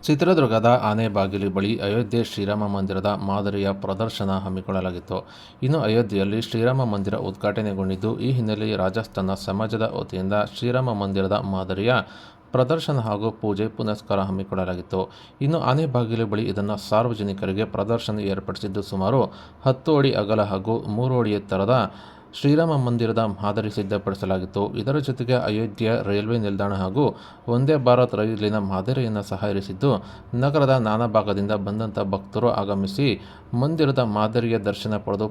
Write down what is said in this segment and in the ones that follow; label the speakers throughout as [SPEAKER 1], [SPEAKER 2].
[SPEAKER 1] ಚಿತ್ರದುರ್ಗದ ಆನೆಬಾಗಿಲು ಬಳಿ ಅಯೋಧ್ಯೆ ಶ್ರೀರಾಮ ಮಂದಿರದ ಮಾದರಿಯ ಪ್ರದರ್ಶನ ಹಮ್ಮಿಕೊಳ್ಳಲಾಗಿತ್ತು. ಇನ್ನು ಅಯೋಧ್ಯೆಯಲ್ಲಿ ಶ್ರೀರಾಮ ಮಂದಿರ ಉದ್ಘಾಟನೆಗೊಂಡಿದ್ದು, ಈ ಹಿನ್ನೆಲೆಯಲ್ಲಿ ರಾಜಸ್ಥಾನ ಸಮಾಜದ ವತಿಯಿಂದ ಶ್ರೀರಾಮ ಮಂದಿರದ ಮಾದರಿಯ ಪ್ರದರ್ಶನ ಹಾಗೂ ಪೂಜೆ ಪುನಸ್ಕಾರ ಹಮ್ಮಿಕೊಳ್ಳಲಾಗಿತ್ತು. ಇನ್ನು ಆನೆಬಾಗಿಲು ಬಳಿ ಇದನ್ನು ಸಾರ್ವಜನಿಕರಿಗೆ ಪ್ರದರ್ಶನ ಏರ್ಪಡಿಸಿದ್ದು, ಸುಮಾರು 10 ಅಡಿ ಅಗಲ ಹಾಗೂ 3 ಅಡಿ ಎತ್ತರದ ಶ್ರೀರಾಮ ಮಂದಿರದ ಮಾದರಿ ಸಿದ್ಧಪಡಿಸಲಾಗಿತ್ತು. ಇದರ ಜೊತೆಗೆ ಅಯೋಧ್ಯೆಯ ರೈಲ್ವೆ ನಿಲ್ದಾಣ ಹಾಗೂ ವಂದೇ ಭಾರತ್ ರೈಲಿನ ಮಾದರಿಯನ್ನು ಸಹ ಇರಿಸಿದ್ದು, ನಗರದ ನಾನಾ ಭಾಗದಿಂದ ಬಂದಂಥ ಭಕ್ತರು ಆಗಮಿಸಿ ಮಂದಿರದ ಮಾದರಿಯ ದರ್ಶನ ಪಡೆದು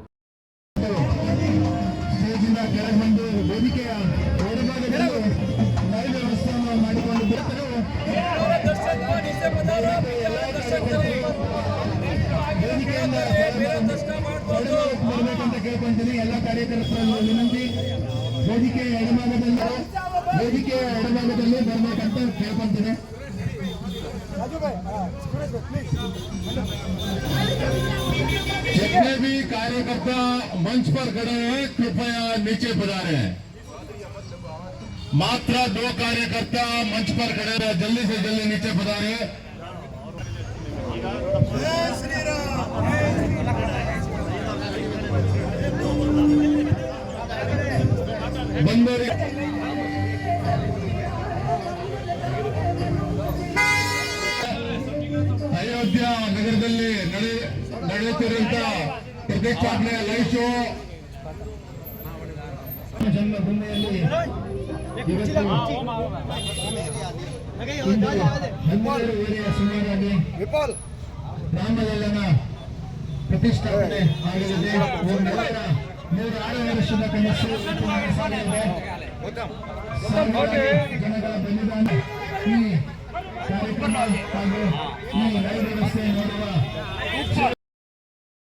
[SPEAKER 2] ಕೇಳ್ಕೊಂತೀನಿ. ಎಲ್ಲ ಕಾರ್ಯಕರ್ತರನ್ನು ವಿನಂತಿ, ವೇದಿಕೆಯ ಎಡಭಾಗದಲ್ಲಿ ಬರ್ಬೇಕಂತ ಕೇಳ್ಕೊಂತೀನಿ. जितने भी कार्यकर्ता मंच पर खड़े हैं कृपया नीचे पधारें. मात्र 2 कार्यकर्ता मंच पर खड़े हैं, जल्दी से जल्दी नीचे पधारें. ಬಂದವರಿಗೆ ಅಯೋಧ್ಯ ನಗರದಲ್ಲಿ ನಡೆಯುತ್ತಿರುವಂತಹ ಪ್ರತಿಷ್ಠಾಪನೆಯ ಲೈವ್ ಶೋ ಜನ್ಮಭೂಮಿಯಲ್ಲಿ ಇವತ್ತು 12:30 ಸುಮಾರಾಗಿ ರಾಮಲಲ್ಲನ ಪ್ರತಿಷ್ಠಾಪನೆ ಆಗಲಿದೆ. 106 ವರ್ಷದ ಕನಸು ಜನಗಳ ಬಲಿದಾನ. ಈ ಕಾರ್ಯಕ್ರಮ ಹಾಗೂ ಈ ರೈಲು ವ್ಯವಸ್ಥೆ ನೋಡುವ